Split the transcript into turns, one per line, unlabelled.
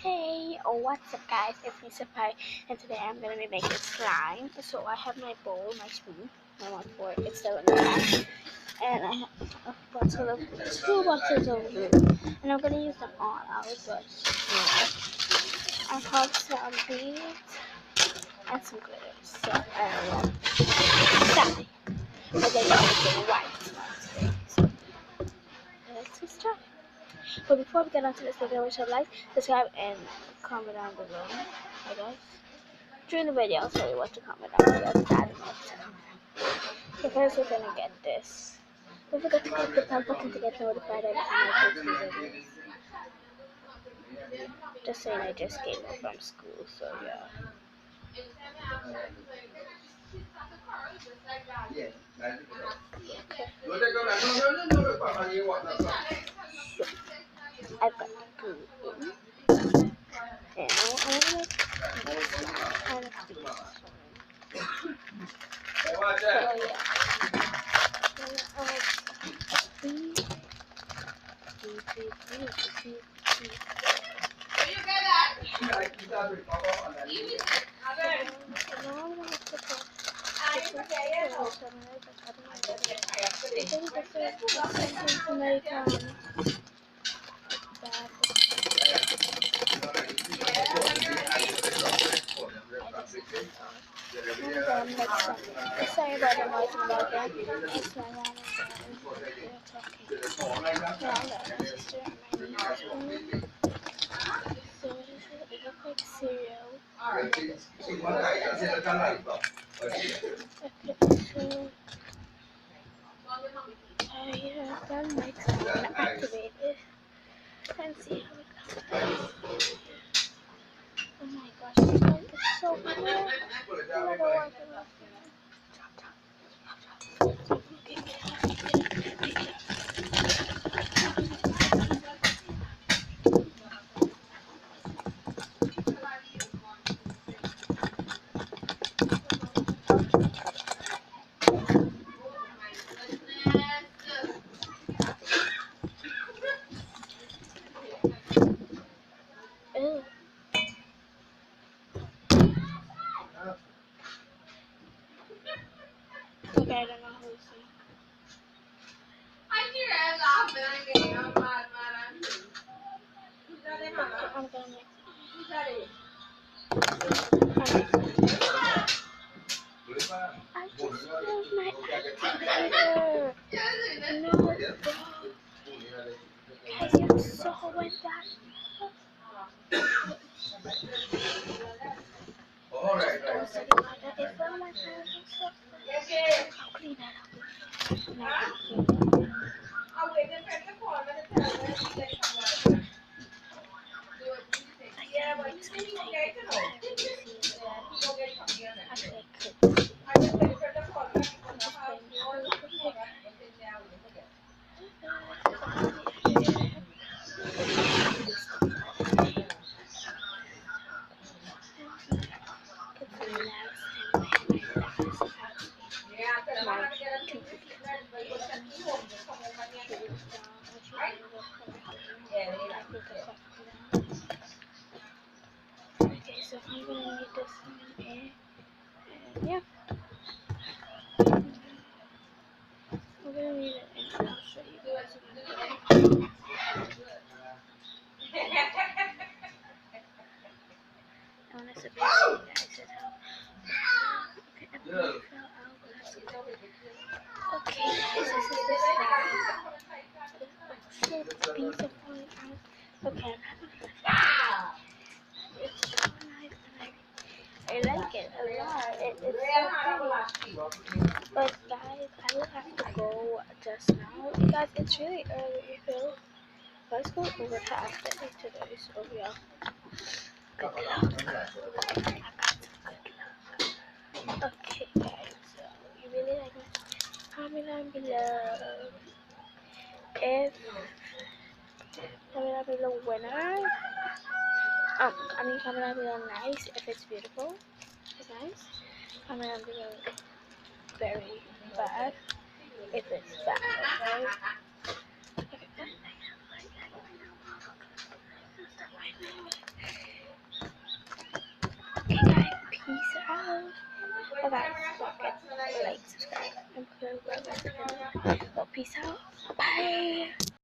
Hey, what's up guys, it's me Sapai, and today I'm going to be making slime. So I have my bowl, my spoon, my one for it, it's still in the bag, and I have two bottles of glue, and I'm going to use them all out, but I have some beads and some glitter, so dye, but then you make it white. So let's get started. But before we get on to this video, we should like, subscribe, and comment down below, I guess. During the video, I'll tell you what to comment down below, because I don't know what to comment. So first, we're gonna get this. Don't forget to click the bell button to get notified every time I post new videos. Just saying, I just came home from school, so yeah. Okay. I've got the glue in. And I want to make kind of these. So yeah. Sorry about the noise in the background. It's my mom and dad, and they're talking. Yeah, I got my sister and my niece. So it looks like cereal. Okay, so I have done mix. I'm gonna activate it and see how it comes. Oh my gosh, it's so cool. Ew. Okay, I don't know who to see. I'm gonna mix it. I just spilled my activator. No, guys, I'm so wet that. Just don't about that. It's one of my hands and stuff. I'll clean that up. Okay, so I'm gonna need this in here, and yeah, I'm gonna need it, and I'll show you guys what I'm doing. I want to surprise you guys at how. Okay, everything fell out, but that's okay. Okay, guys, this is the slime. Oh shit, the beans are falling out. Okay, I'm having fun. It's so nice, and I like it a lot. It's so pretty. But guys, I will have to go just now. You guys, it's really early, so let's go over to after today. So yeah, good luck. I got some good luck. Okay, guys, so you really like my comment down below if comment down below winner. Comment down below nice if it's beautiful. It's nice. Comment down below very bad if it's bad. Okay. Okay. Bye bye. Don't forget to like, subscribe, and put a bell button. Well, peace out. Bye.